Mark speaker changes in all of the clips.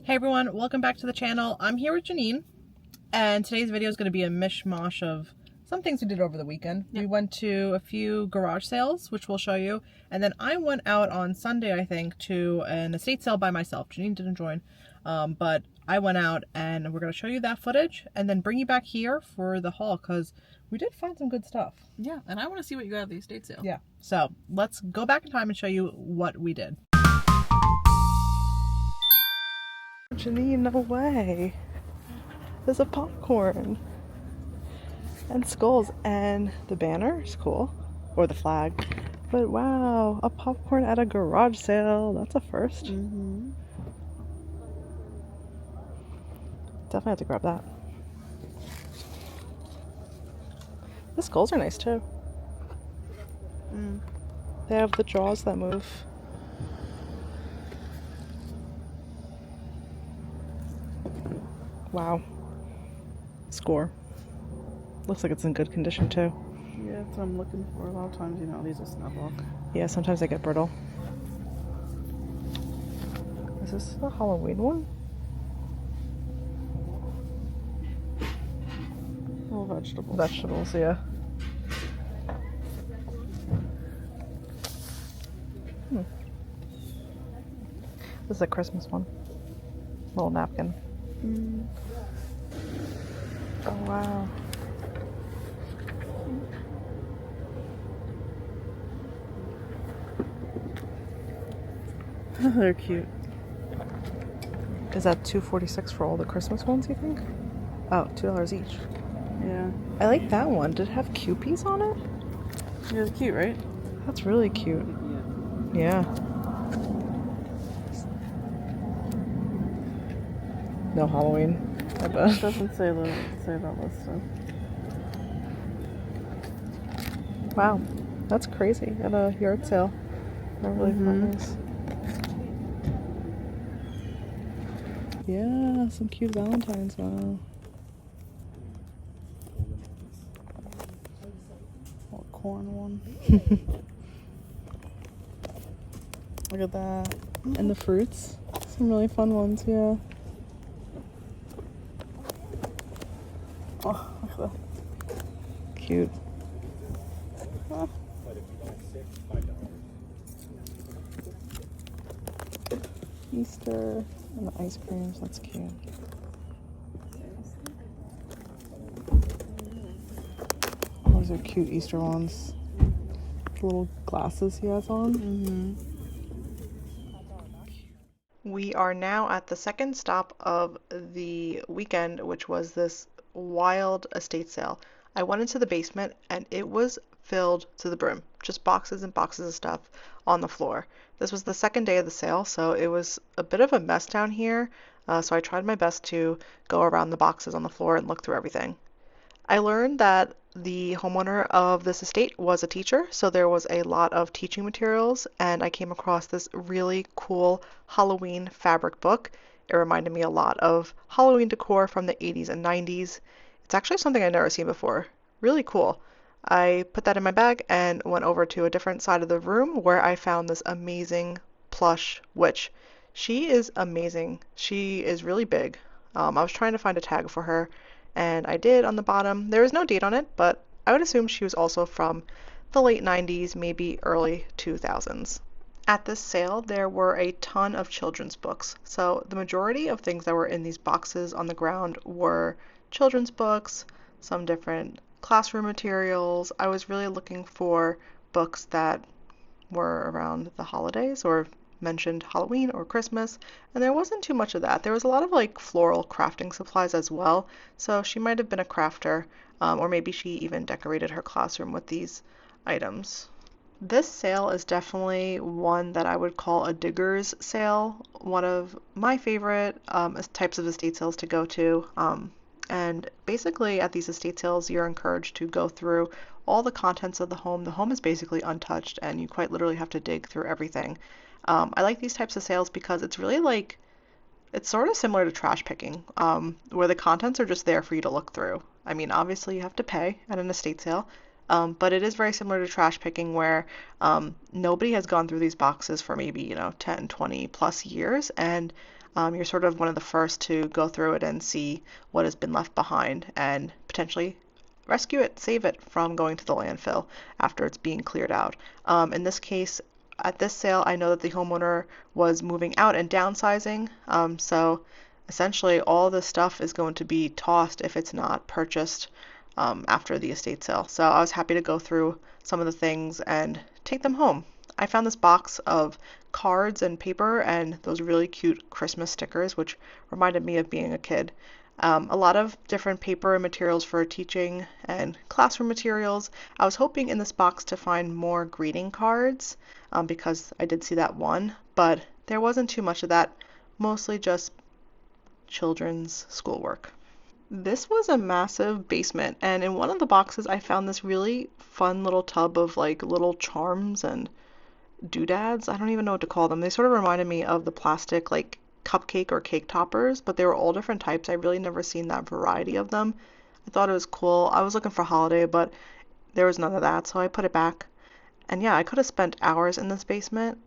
Speaker 1: Hey everyone, welcome back to the channel. I'm here with Janine, and today's video is going to be a mishmash of some things we did over the weekend. Yep. We went to a few garage sales, which we'll show you, and then I went out on Sunday, I think, to an estate sale by myself. Janine didn't join, but I went out, and we're going to show you that footage, and then bring you back here for the haul, because we did find some good stuff.
Speaker 2: Yeah, and I want to see what you got at the estate sale.
Speaker 1: Yeah, so let's go back in time and show you what we did. Janine, no way. There's a popcorn and skulls, and the banner is cool, or the flag, but wow, a popcorn at a garage sale, that's a first. Definitely have to grab that. The skulls are nice too. They have the jaws that move. Wow. Score. Looks like it's in good condition too.
Speaker 2: Yeah, that's what I'm looking for. A lot of times, you know, these will snap off.
Speaker 1: Yeah, sometimes they get brittle. Is this a Halloween one?
Speaker 2: Little vegetables.
Speaker 1: Vegetables, yeah. This is a Christmas one. Little napkin. Oh, wow.
Speaker 2: They're cute.
Speaker 1: Is that $2.46 for all the Christmas ones, you think? Oh, $2 each.
Speaker 2: Yeah.
Speaker 1: I like that one. Did it have Kewpies on it?
Speaker 2: Yeah, it's cute, right?
Speaker 1: That's really cute. Yeah. No Halloween, I bet.
Speaker 2: It doesn't say that listed.
Speaker 1: Wow, that's crazy at a yard sale. That really nice. Yeah, some cute Valentines. Wow.
Speaker 2: Little corn one. Look at that.
Speaker 1: And the fruits. Some really fun ones, yeah.
Speaker 2: Oh, look at that.
Speaker 1: Cute.
Speaker 2: Oh.
Speaker 1: Easter and the ice creams, that's cute. Oh, those are cute Easter ones. The little glasses he has on. We are now at the second stop of the weekend, which was this wild estate sale. I went into the basement and it was filled to the brim, just boxes and boxes of stuff on the floor. This was the second day of the sale, so it was a bit of a mess down here, so I tried my best to go around the boxes on the floor and look through everything. I learned that the homeowner of this estate was a teacher, so there was a lot of teaching materials, and I came across this really cool Halloween fabric book. It reminded me a lot of Halloween decor from the 80s and 90s. It's actually something I'd never seen before. Really cool. I put that in my bag and went over to a different side of the room where I found this amazing plush witch. She is amazing. She is really big. I was trying to find a tag for her, and I did on the bottom. There is no date on it, but I would assume she was also from the late 90s, maybe early 2000s. At this sale, there were a ton of children's books. So the majority of things that were in these boxes on the ground were children's books, some different classroom materials. I was really looking for books that were around the holidays or mentioned Halloween or Christmas, and there wasn't too much of that. There was a lot of like floral crafting supplies as well, so she might have been a crafter, or maybe she even decorated her classroom with these items. This sale is definitely one that I would call a digger's sale, one of my favorite types of estate sales to go to. And basically at these estate sales, you're encouraged to go through all the contents of the home. The home is basically untouched, and you quite literally have to dig through everything. I like these types of sales because it's really like, it's sort of similar to trash picking, where the contents are just there for you to look through. I mean, obviously you have to pay at an estate sale, but it is very similar to trash picking where nobody has gone through these boxes for maybe, 10, 20 plus years, and You're sort of one of the first to go through it and see what has been left behind and potentially rescue it, save it from going to the landfill after it's being cleared out. In this case, at this sale, I know that the homeowner was moving out and downsizing, so essentially all this stuff is going to be tossed if it's not purchased after the estate sale. So I was happy to go through some of the things and take them home. I found this box of cards and paper and those really cute Christmas stickers, which reminded me of being a kid. A lot of different paper and materials for teaching and classroom materials. I was hoping in this box to find more greeting cards because I did see that one, but there wasn't too much of that, mostly just children's schoolwork. This was a massive basement, and in one of the boxes I found this really fun little tub of like little charms and doodads. I don't even know what to call them. They sort of reminded me of the plastic like cupcake or cake toppers, but they were all different types. I really never seen that variety of them. I thought it was cool. I was looking for holiday, but there was none of that, so I put it back. And yeah, I could have spent hours in this basement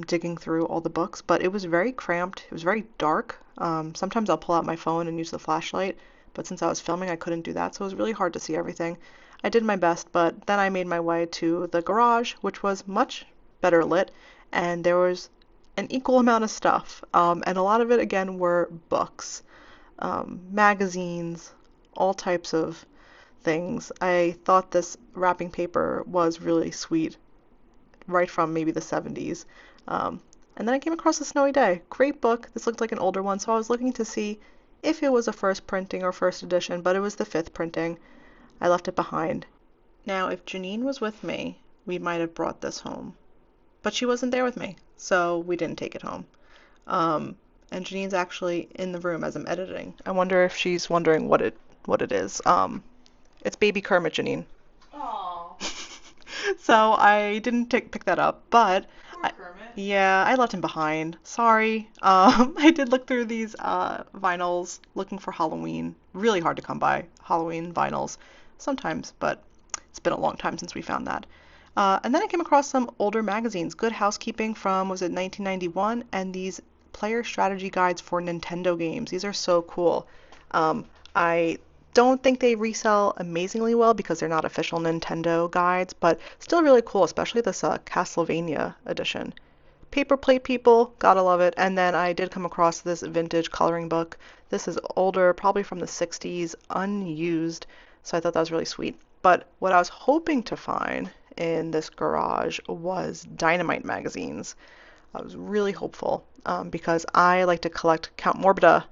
Speaker 1: digging through all the books, but it was very cramped. It was very dark. Sometimes I'll pull out my phone and use the flashlight, but since I was filming, I couldn't do that, so it was really hard to see everything. I did my best, but then I made my way to the garage, which was much better lit, and there was an equal amount of stuff. And a lot of it, again, were books, magazines, all types of things. I thought this wrapping paper was really sweet, right from maybe the 70s. And then I came across A Snowy Day. Great book. This looked like an older one, so I was looking to see if it was a first printing or first edition, but it was the fifth printing. I left it behind. Now, if Janine was with me, we might have brought this home. But she wasn't there with me, so we didn't take it home. And Janine's actually in the room as I'm editing. I wonder if she's wondering what it is. It's Baby Kermit, Janine.
Speaker 3: Aww.
Speaker 1: So I didn't pick that up, but
Speaker 3: Poor Kermit.
Speaker 1: yeah, I left him behind. Sorry. I did look through these vinyls looking for Halloween. Really hard to come by Halloween vinyls sometimes, but it's been a long time since we found that. And then I came across some older magazines, Good Housekeeping from, was it 1991, and these player strategy guides for Nintendo games. These are so cool. I don't think they resell amazingly well because they're not official Nintendo guides, but still really cool, especially this Castlevania edition. Paper plate people, gotta love it. And then I did come across this vintage coloring book. This is older, probably from the 60s, unused, so I thought that was really sweet. But what I was hoping to find in this garage was Dynamite magazines. I was really hopeful because I like to collect Count Morbida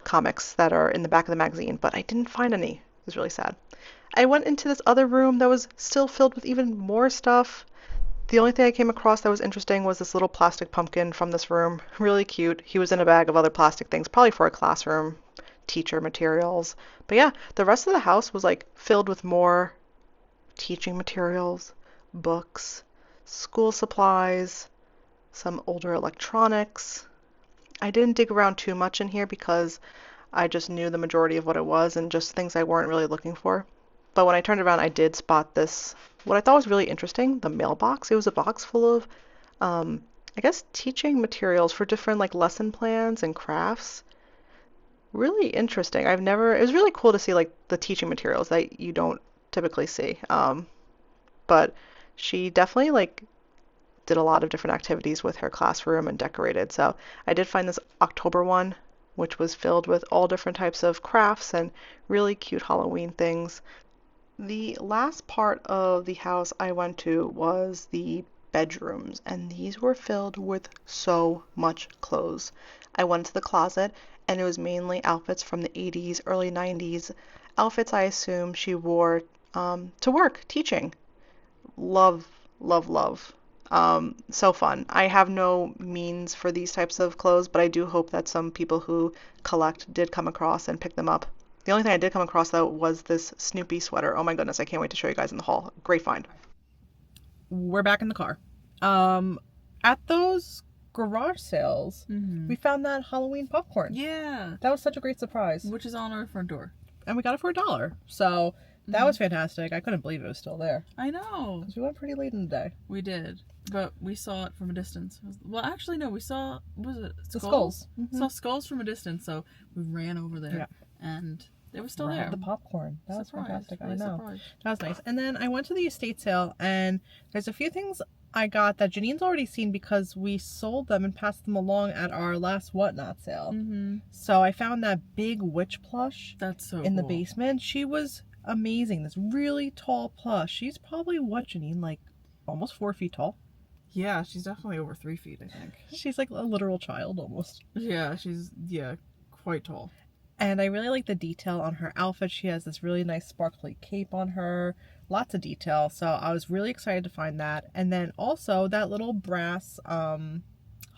Speaker 1: comics that are in the back of the magazine, but I didn't find any. It was really sad. I went into this other room that was still filled with even more stuff. The only thing I came across that was interesting was this little plastic pumpkin from this room. Really cute. He was in a bag of other plastic things, probably for a classroom, teacher materials. But yeah, the rest of the house was like filled with more teaching materials, books, school supplies, some older electronics. I didn't dig around too much in here because I just knew the majority of what it was and just things I weren't really looking for. But when I turned around, I did spot this, what I thought was really interesting, the mailbox. It was a box full of, I guess, teaching materials for different like lesson plans and crafts. Really interesting. It was really cool to see like the teaching materials that you don't typically see. But she definitely like did a lot of different activities with her classroom and decorated. So I did find this October one, which was filled with all different types of crafts and really cute Halloween things. The last part of the house I went to was the bedrooms, and these were filled with so much clothes. I went to the closet, and it was mainly outfits from the 80s, early 90s, outfits I assume she wore to work, teaching. Love, love, love. So fun. I have no means for these types of clothes, but I do hope that some people who collect did come across and pick them up. The only thing I did come across though was this Snoopy sweater. Oh my goodness, I can't wait to show you guys in the hall. Great find.
Speaker 2: We're back in the car. At those garage sales, we found that Halloween popcorn.
Speaker 3: Yeah.
Speaker 2: That was such a great surprise.
Speaker 3: Which is on our front door.
Speaker 2: And we got it for $1. So That was fantastic. I couldn't believe it was still there.
Speaker 3: I know.
Speaker 2: Because we went pretty late in the day.
Speaker 3: We did. But we saw it from a distance. Well, actually, no. We saw, was it
Speaker 2: The
Speaker 3: skulls?
Speaker 2: skulls.
Speaker 3: Saw skulls from a distance, so we ran over there.
Speaker 2: Yeah.
Speaker 3: And it was still
Speaker 2: Right,
Speaker 3: there.
Speaker 2: the popcorn. That was fantastic.
Speaker 3: Really
Speaker 2: I know.
Speaker 3: surprised.
Speaker 2: That was nice. And then I went to the estate sale, and there's a few things I got that Janine's already seen because we sold them and passed them along at our last Whatnot sale.
Speaker 3: Mm-hmm.
Speaker 2: So I found that big witch plush
Speaker 3: That's so
Speaker 2: in the
Speaker 3: cool.
Speaker 2: basement. She was amazing. This really tall plush. She's probably, what, Janine, like almost 4 feet tall?
Speaker 3: Yeah, she's definitely over 3 feet, I think.
Speaker 2: She's like a literal child almost.
Speaker 3: Yeah, she's, quite tall.
Speaker 2: And I really like the detail on her outfit. She has this really nice sparkly cape on her. Lots of detail. So I was really excited to find that. And then also that little brass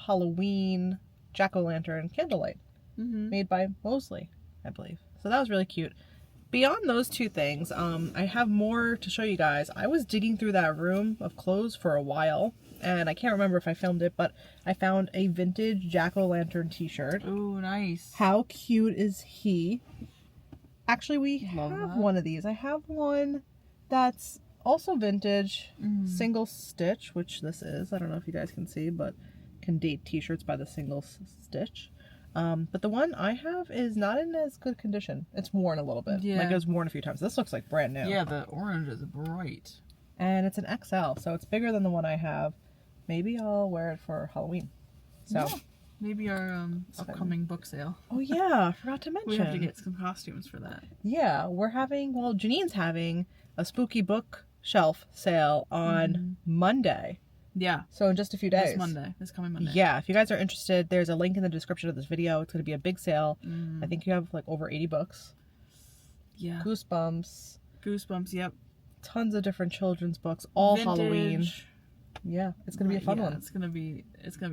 Speaker 2: Halloween jack-o'-lantern candlelight made by Mosley, I believe. So that was really cute. Beyond those two things, I have more to show you guys. I was digging through that room of clothes for a while. And I can't remember if I filmed it, but I found a vintage jack-o'-lantern t-shirt.
Speaker 3: Ooh, nice.
Speaker 2: How cute is he? Actually, we
Speaker 3: Love
Speaker 2: have
Speaker 3: that.
Speaker 2: one of these. I have one that's also vintage, single stitch, which this is. I don't know if you guys can see, but can date t-shirts by the single stitch. But the one I have is not in as good condition. It's worn a little bit.
Speaker 3: Yeah.
Speaker 2: Like it was worn a few times. This looks like brand new.
Speaker 3: Yeah, the orange is bright.
Speaker 2: And it's an XL, so it's bigger than the one I have. Maybe I'll wear it for Halloween. So,
Speaker 3: Yeah. Maybe our upcoming book sale.
Speaker 2: oh yeah, I forgot to mention.
Speaker 3: We have to get some costumes for that.
Speaker 2: Yeah, Janine's having a spooky bookshelf sale on Monday.
Speaker 3: Yeah,
Speaker 2: So in just a few days.
Speaker 3: this coming Monday.
Speaker 2: Yeah, if you guys are interested, there's a link in the description of this video. It's going to be a big sale.
Speaker 3: Mm.
Speaker 2: I think you have like over 80 books.
Speaker 3: Yeah.
Speaker 2: Goosebumps,
Speaker 3: Goosebumps, yep.
Speaker 2: tons of different children's books, all Halloween.
Speaker 3: Vintage.
Speaker 2: Yeah, it's going to be a fun one.
Speaker 3: It's gonna be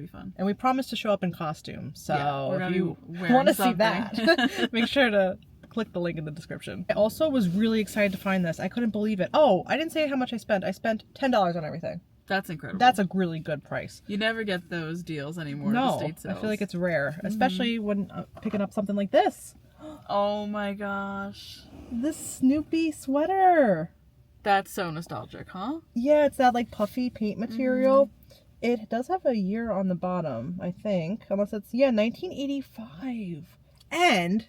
Speaker 3: fun.
Speaker 2: And we promise to show up in costume. So
Speaker 3: Yeah, we're
Speaker 2: if
Speaker 3: gonna
Speaker 2: you
Speaker 3: be wearing
Speaker 2: want to see
Speaker 3: something.
Speaker 2: that, make sure to click the link in the description. I also was really excited to find this. I couldn't believe it. Oh, I didn't say how much I spent. I spent $10 on everything.
Speaker 3: That's incredible.
Speaker 2: That's a really good price.
Speaker 3: You never get those deals anymore. At
Speaker 2: No,
Speaker 3: the state
Speaker 2: I
Speaker 3: sales.
Speaker 2: feel like it's rare, especially when picking up something like this.
Speaker 3: Oh my gosh,
Speaker 2: This Snoopy sweater.
Speaker 3: that's so nostalgic, huh?
Speaker 2: Yeah, it's that like puffy paint material. It does have a year on the bottom, I think, unless it's 1985, and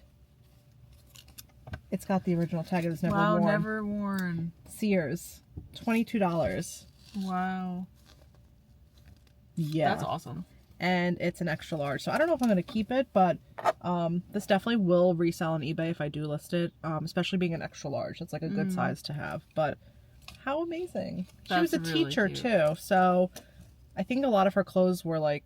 Speaker 2: it's got the original tag. It was never
Speaker 3: Wow,
Speaker 2: worn.
Speaker 3: never worn.
Speaker 2: Sears, $22.
Speaker 3: Wow,
Speaker 2: Yeah,
Speaker 3: that's awesome.
Speaker 2: and it's an extra large. So I don't know if I'm going to keep it, but this definitely will resell on eBay if I do list it, especially being an extra large. It's like a good size to have. But how amazing. She was a
Speaker 3: That's really
Speaker 2: teacher
Speaker 3: cute.
Speaker 2: too, so I think a lot of her clothes were like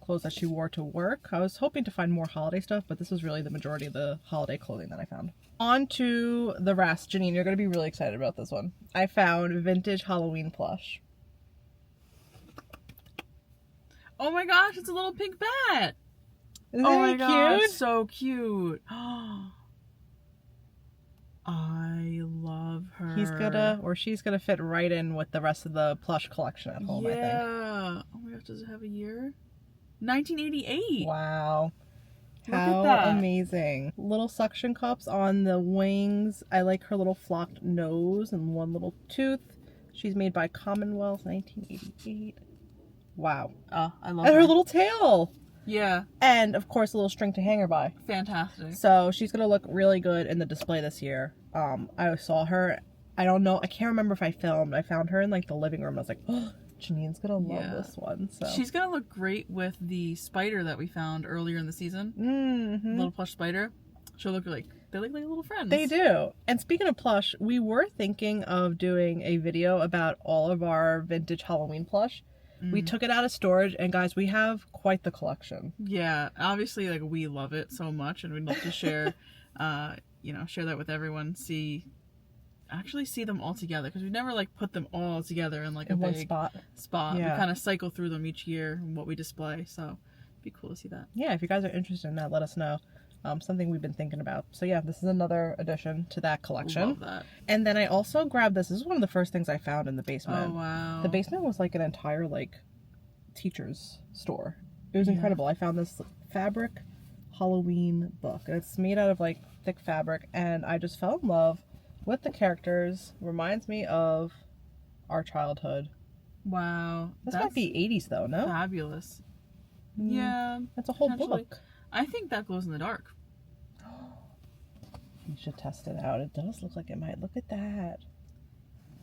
Speaker 2: clothes that she wore to work. I was hoping to find more holiday stuff, but this was really the majority of the holiday clothing that I found. On to the rest. Janine, you're going to be really excited about this one. I found vintage Halloween plush.
Speaker 3: Oh my gosh, it's a little pink bat.
Speaker 2: Isn't
Speaker 3: Oh my
Speaker 2: it
Speaker 3: gosh,
Speaker 2: cute?
Speaker 3: so cute. I love her.
Speaker 2: He's gonna, or she's gonna fit right in with the rest of the plush collection at home, I think.
Speaker 3: Yeah. Oh my gosh, does it have a year? 1988.
Speaker 2: Wow.
Speaker 3: Look at
Speaker 2: How
Speaker 3: that.
Speaker 2: amazing. Little suction cups on the wings. I like her little flocked nose and one little tooth. She's made by Commonwealth, 1988. Wow.
Speaker 3: Oh, I love
Speaker 2: And her
Speaker 3: her.
Speaker 2: little tail.
Speaker 3: Yeah,
Speaker 2: And, of course, a little string to hang her by.
Speaker 3: fantastic.
Speaker 2: So she's going to look really good in the display this year. I saw her. I don't know. I can't remember if I filmed. I found her in, like, the living room. I was like, oh, Janine's going to love
Speaker 3: Yeah.
Speaker 2: this one. So.
Speaker 3: She's gonna look great with the spider that we found earlier in the season.
Speaker 2: Mhm.
Speaker 3: Little plush spider. She'll look like they look like little friends.
Speaker 2: They do. And speaking of plush, we were thinking of doing a video about all of our vintage Halloween plush. We took it out of storage, and guys, we have quite the collection.
Speaker 3: Yeah, obviously, like we love it so much, and we'd love to share, share that with everyone. See them all together because we never like put them all together in like
Speaker 2: In
Speaker 3: a
Speaker 2: one
Speaker 3: big
Speaker 2: spot.
Speaker 3: We
Speaker 2: Yeah.
Speaker 3: kind of cycle through them each year and what we display. So it'd be cool to see that.
Speaker 2: Yeah, if you guys are interested in that, let us know. Something we've been thinking about. So yeah, this is another addition to that collection.
Speaker 3: Love that.
Speaker 2: And then I also grabbed this. This is one of the first things I found in the basement.
Speaker 3: Oh wow.
Speaker 2: The basement was like an entire like teacher's store. It was
Speaker 3: Yeah.
Speaker 2: incredible. I found this fabric Halloween book. And it's made out of like thick fabric, and I just fell in love. with the characters. Reminds me of our childhood.
Speaker 3: Wow.
Speaker 2: This might be 80s though, no?
Speaker 3: Fabulous.
Speaker 2: Mm,
Speaker 3: Yeah.
Speaker 2: That's a whole
Speaker 3: potentially.
Speaker 2: book.
Speaker 3: I think that glows in the dark.
Speaker 2: You should test it out. It does look like it might. Look at that.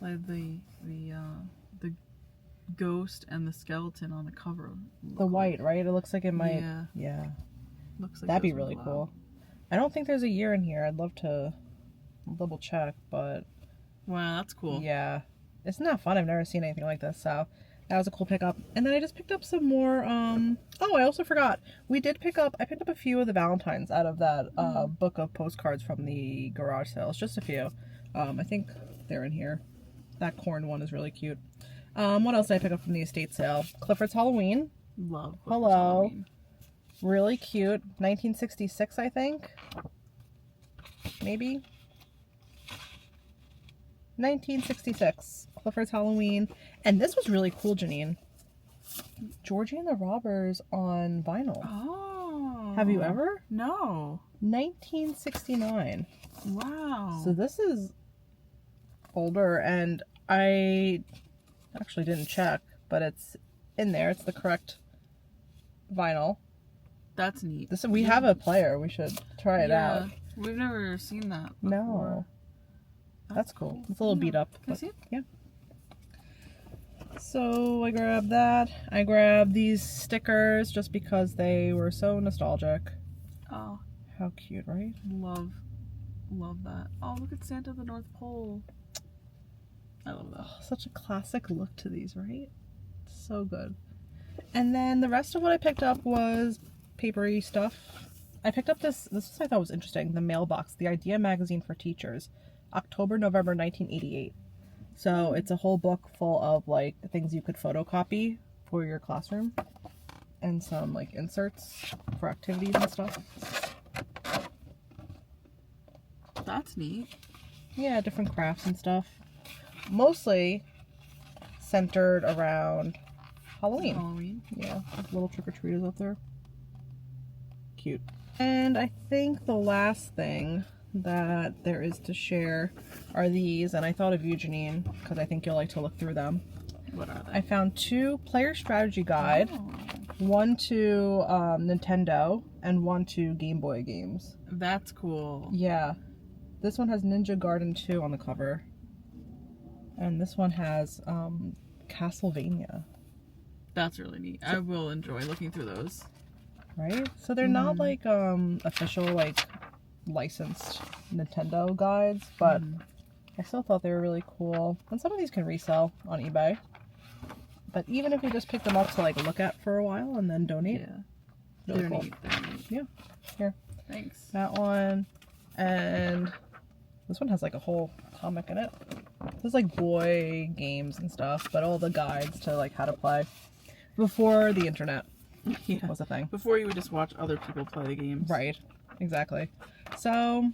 Speaker 3: Like the ghost and the skeleton on the cover.
Speaker 2: The white, right? It looks like it might.
Speaker 3: Yeah.
Speaker 2: Yeah.
Speaker 3: Looks like
Speaker 2: That'd be
Speaker 3: those would
Speaker 2: really
Speaker 3: glow.
Speaker 2: cool. I don't think there's a year in here. I'd love to double check, but
Speaker 3: Wow, that's cool.
Speaker 2: yeah. It's not fun. I've never seen anything like this, so that was a cool pickup. And then I just picked up some more, oh, I also forgot. I picked up a few of the Valentines out of that book of postcards from the garage sales. Just a few. I think they're in here. That corn one is really cute. What else did I pick up from the estate sale? Clifford's Halloween.
Speaker 3: Love.
Speaker 2: Hello.
Speaker 3: Halloween.
Speaker 2: Really cute. 1966, I think. Maybe. 1966. Clifford's Halloween. And this was really cool, Janine. Georgie and the Robbers on vinyl.
Speaker 3: Oh.
Speaker 2: Have you ever?
Speaker 3: No.
Speaker 2: 1969.
Speaker 3: Wow.
Speaker 2: So this is older, and I actually didn't check, but it's in there. It's the correct vinyl.
Speaker 3: That's neat.
Speaker 2: We have a player. We should try it
Speaker 3: Yeah.
Speaker 2: out.
Speaker 3: We've never seen that before.
Speaker 2: No. That's cool. It's a little beat up.
Speaker 3: Can I
Speaker 2: But,
Speaker 3: see it?
Speaker 2: yeah. So I grabbed that. I grabbed these stickers just because they were so nostalgic.
Speaker 3: Oh,
Speaker 2: How cute, right?
Speaker 3: love that. Oh, look at Santa at the North Pole. I love that.
Speaker 2: Oh, such a classic look to these, right? So good. And then the rest of what I picked up was papery stuff. I picked up this I thought was interesting, the Mailbox, the Idea Magazine for Teachers, October, November 1988. So it's a whole book full of like things you could photocopy for your classroom and some like inserts for activities and stuff.
Speaker 3: That's neat.
Speaker 2: Yeah, different crafts and stuff. Mostly centered around Halloween.
Speaker 3: Halloween.
Speaker 2: Yeah, there's little trick-or-treaters up there. Cute. And I think the last thing that there is to share are these, and I thought of you, Janine, because I think you'll like to look through them.
Speaker 3: What are they?
Speaker 2: I found 2 player strategy guide,
Speaker 3: Oh,
Speaker 2: one to Nintendo and one to Game Boy games.
Speaker 3: that's cool.
Speaker 2: Yeah, this one has Ninja Garden 2 on the cover, and this one has Castlevania.
Speaker 3: That's really neat. I will enjoy looking through those.
Speaker 2: Right? So they're not like official like licensed Nintendo guides, but I still thought they were really cool. And some of these can resell on eBay. But even if you just pick them up to like look at for a while and then donate,
Speaker 3: Yeah.
Speaker 2: really
Speaker 3: They're
Speaker 2: cool.
Speaker 3: neat. They're neat.
Speaker 2: Yeah. Here.
Speaker 3: Thanks.
Speaker 2: That one. And this one has like a whole comic in it. There's like boy games and stuff, but all the guides to like how to play before the internet
Speaker 3: Yeah.
Speaker 2: was a thing.
Speaker 3: Before you would just watch other people play the games.
Speaker 2: Right, exactly. So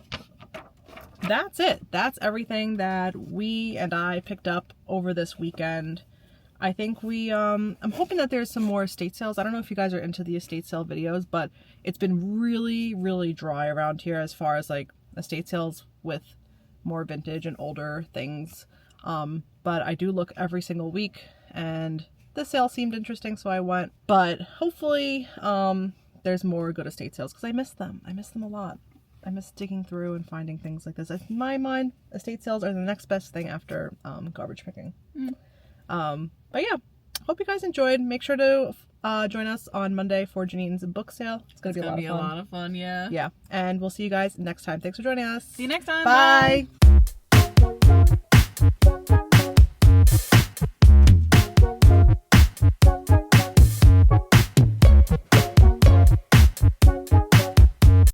Speaker 2: that's it. That's everything that we and I picked up over this weekend. I think I'm hoping that there's some more estate sales. I don't know if you guys are into the estate sale videos, but it's been really, really dry around here as far as like estate sales with more vintage and older things. But I do look every single week, and the sale seemed interesting, so I went. But hopefully there's more good estate sales, because I miss them. I miss them a lot. I miss digging through and finding things like this. In my mind, estate sales are the next best thing after garbage picking. But yeah, hope you guys enjoyed. Make sure to join us on Monday for Janine's book sale. It's gonna be a lot of fun.
Speaker 3: A lot of fun, yeah.
Speaker 2: Yeah, and we'll see you guys next time. Thanks for joining us.
Speaker 3: See you next time.
Speaker 2: Bye.